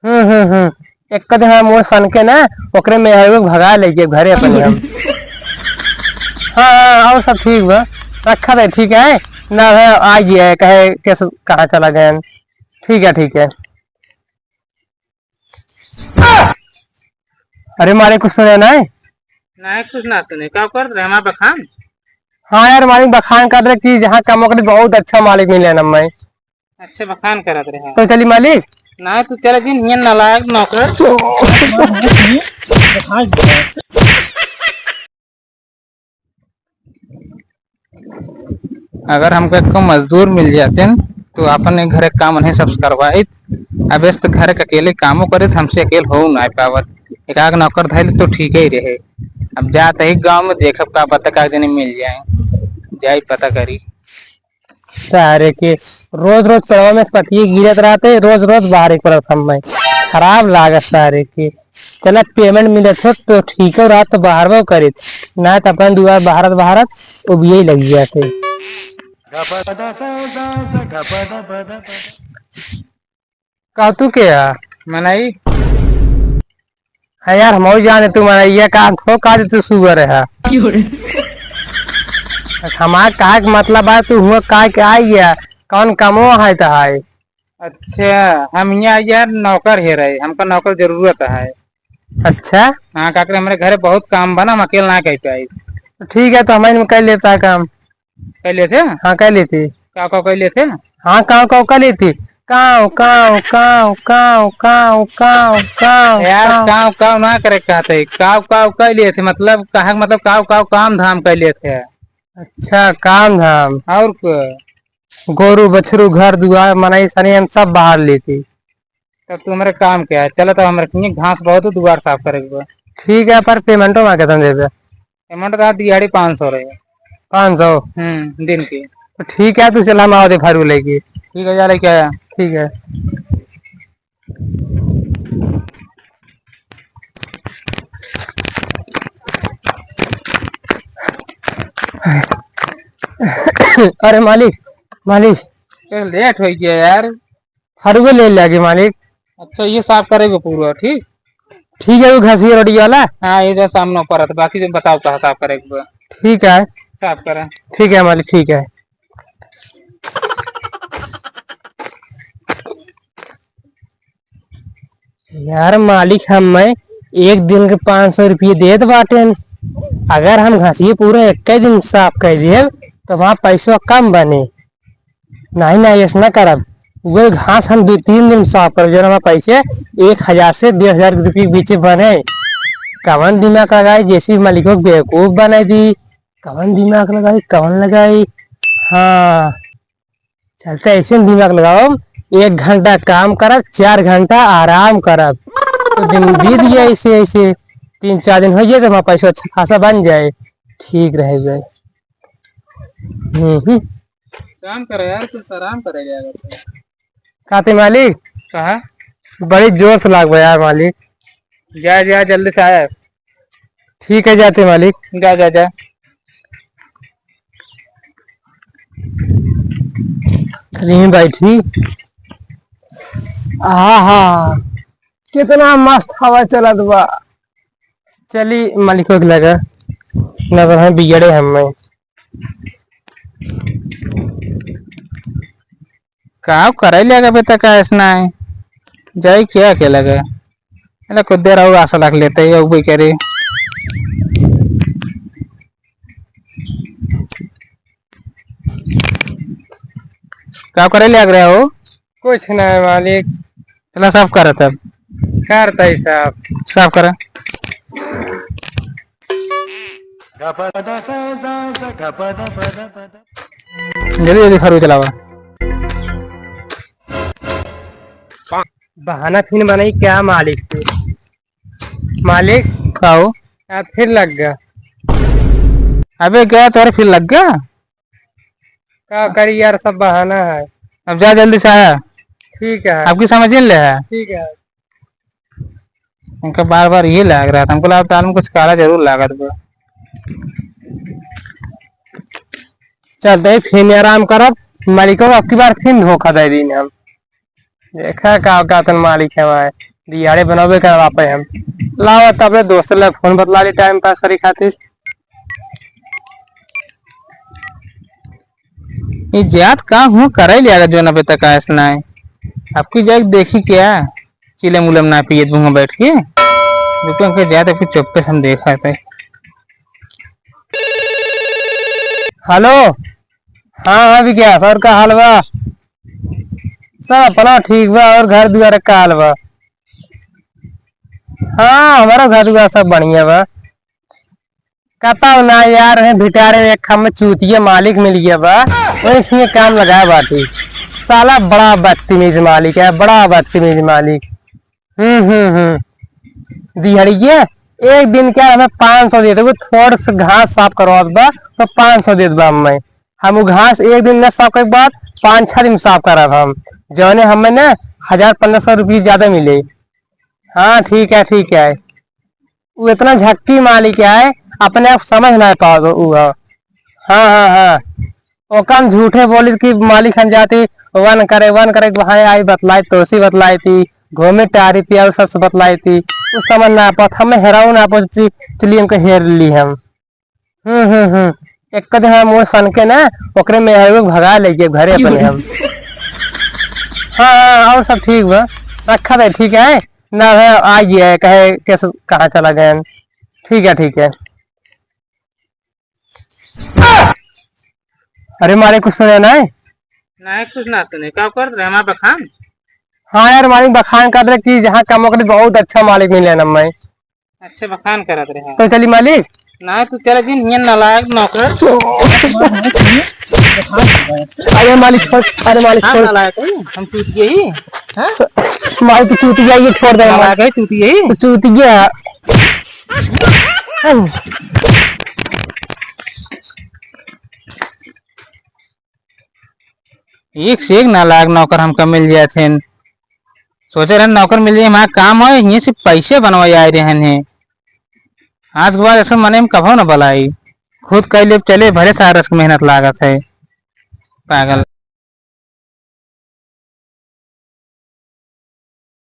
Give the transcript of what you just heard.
एक कदे हम मोर सन के ना ओकरे में हम भगा ले घरे अपने हम। हाँ और सब ठीक बा। रखा है ठीक है ना है आ गया है कहे कैसे कहाँ चला गया। ठीक है ठीक है। अरे मारे कुछ सुने ना है? नहीं कुछ ना सुने क्या कर रहे हमारे बखान। हाँ यार मालिक बखान कर रहे कि जहाँ काम करे बहुत अच्छा मालिक मिले ना मैं। अच्छे बखान करत रहे तो चली मालिक। ना तू चले जिन ये नालायक नौकर। अगर हमको एक मजदूर मिल जाते न तो अपने घरे काम नहीं सब करवाई। अब तो घर के अकेले कामों करे हमसे अकेले हो ना पावत। एक आग नौकर धैल तो ठीक ही रहे। अब जाते ही गांव में देख का पता का दिन मिल जाए जाई पता करी। सारे के रोज रोज चढ़वा में पतिये गिरत रहते रोज रोज बाहर एक प्रथम में खराब लागत सारे के। चला पेमेंट मिलत हो तो ठीक हो रहा तो बाहर वो करे ना तो अपन दुआर भारत भारत वो भी यही लग जाते। कहा तू क्या मनाई है यार हम जाने तू मना ये काम खो का तू सुगर है हमार का मतलब है तू हुआ का के आई गया कौन कमो है तो है। अच्छा हम यहाँ यार नौकर है रहे हमको नौकर जरूरत है। अच्छा हाँ काकर हमारे घरे बहुत काम बना हम अकेले ना कह पाई। ठीक है तो हमें कर लेता है काम। कह लेते हाँ कर लेती। का कह लेते हाँ काव काव कर लेती। काव काव काव काव काव काव काव यार काव। काव काव ना करे कहते काव काव कह लिए थे मतलब कहा मतलब काव काव काम धाम कर लिए थे। अच्छा काम धाम और गोरू बछरू घर दुआर मनाई सनी हम सब बाहर लेती। तब तू हमारे काम क्या है चलो तो हमारे घास बहुत है दुआर साफ करेगा। ठीक है पर पेमेंटो मांगे तुम दे दे। पेमेंट तो दिहाड़ी 500 रहे। 500 दिन की। तो ठीक है तू चला हम आओ दे फारू लेके। ठीक है जा लेके आया। ठीक है। अरे मालिक मालिक लेट हो गया यार। फारू ले लेगी मालिक। अच्छा ये साफ करेगा पूरा ठीक। ठीक है वो घसी रोटी वाला। हाँ इधर सामने ऊपर है बाकी तुम बताओ कहाँ साफ करेगा। ठीक है साफ करें। ठीक है मालिक ठीक है। यार मालिक हम एक दिन के 500 रुपये देत बाटे। अगर हम घसिए पूरा एक दिन साफ कर दिए तो वहाँ पैसा कम बने। नहीं नहीं ऐसा न करब वो घास हम 2-3 दिन साफ कर जो पैसे 1000 से 1500 रुपये के बीच बने। कवन दिमाग लगाई जैसी मालिकों को बेवकूफ बनाई दी। कवन दिमाग लगाई कवन लगाई। हाँ चलते ऐसे दिमाग लगाओ 1 घंटा काम करब 4 घंटा आराम करब तो दिन बीत गया ऐसे ऐसे 3-4 दिन हो जाए तो वहाँ पैसा अच्छा खासा बन जाए ठीक रहेगा। काम करे यार कुछ आराम करेगा कहते मालिक कहा बड़ी जोर से लाग यार मालिक। जा जा जल्दी से आया। ठीक है जाते मालिक। जा जा जा। बैठी हाँ कितना मस्त हवा चला बा। चली मालिकों के लगा नजर है बिगड़े हमें। काम करे लेगा बेटा का ऐसा है जाई क्या के लगे अरे खुद देर आओ आशा रख लेते है वो करे। क्या करे लग रहे हो। कुछ नहीं मालिक। चला साफ करा तब करता ही साहब साफ करा। जल्दी जल्दी खरू चलावा। बहाना फिर बनाई क्या मालिक से। मालिक खाओ फिर लग गया। अबे क्या तेरे फिर लग गया। क्या करी यार सब बहाना है। अब जा जल्दी से आया। ठीक है आपकी समझ ले है। ठीक है। उनका बार बार ये लग रहा था हमको लगता है कुछ काला जरूर लगा था। चलते फिर आराम करब मालिकों को आपकी बार फिर धोखा दे दी हम। देखा का मालिक है हमारे। दिहाड़ी बनावे करवा पे हम। लावा तब दोस्त ला फोन बतला ली टाइम पास करे खातिर। ये जात काम हूँ करे लिया जो ना तक ऐसा ना है। आपकी जाए देखी क्या चिलम उलम ना पिए दूंगा बैठ के रुपये के जाते फिर चुप पे हम देखा थे। हेलो, हाँ हाँ भी क्या सर का हाल बा? सब अपना ठीक बा और घर द्वार का हाल बा? हाँ हमारा घर द्वार सब बढ़िया बा। कहता ना यार है भिटारे एक खम में चूतिया मालिक मिल गया बा, वही काम लगाया बाटी। साला बड़ा बदतमीज मालिक है, बड़ा बदतमीज मालिक। दिहड़िए एक दिन क्या हमें 500 दे दो, थोड़ा सा घास साफ करवा बा तो 500 दे दबा हमें। हम वो घास एक दिन में साफ के बाद 5-6 दिन साफ करा हम, जौने हमें ना 1000-1500 रुपये ज्यादा मिले। हाँ ठीक है ठीक है। वो इतना झक्की मालिक है, अपने आप समझ ना पाओ वो। हाँ हाँ हाँ, वो कम झूठे बोली कि मालिक हम जाती वन करे वहां आई बतलाई तोसी बतलाई थी, घूमे टारी पिया सब बतलाई थी। उस समझ ना पात हमें हेराऊ ना पाती, चलिए हमको हेर ली हम। एक दिन हम वो सन के ना ओकरे में भगा ले घरे अपने हम। हाँ हाँ और सब ठीक बा, रखा था ठीक है ना है आ गया कहे कैसे कहाँ चला गया। ठीक है ठीक है। अरे मारे कुछ सुने ना है? नहीं कुछ ना सुने क्या कर रहे हमारे बखान। हाँ यार मालिक बखान कर रहे कि जहाँ काम करे बहुत अच्छा मालिक मिले ना मैं। अच्छे बखान करत रहे तो चली मालिक ना तू चले दिन ये नालायक नौकर। अरे मालिक छोड़, अरे मालिक हम छोड़। नालायक है हम चूतिए ही हैं मालिक तो चूती जाइए छोड़ दे। नालायक है चूतिए ही। चूती गया। एक से एक नालायक नौकर हमको मिल जाए थे। सोचे रहे नौकर मिल जाए हमारा काम है ये सिर्फ पैसे बनवाए आए रहे हैं। आज के बाद ऐसा मने में कभो न बलाई खुद कह ले चले भरे सारस मेहनत लागत है पागल।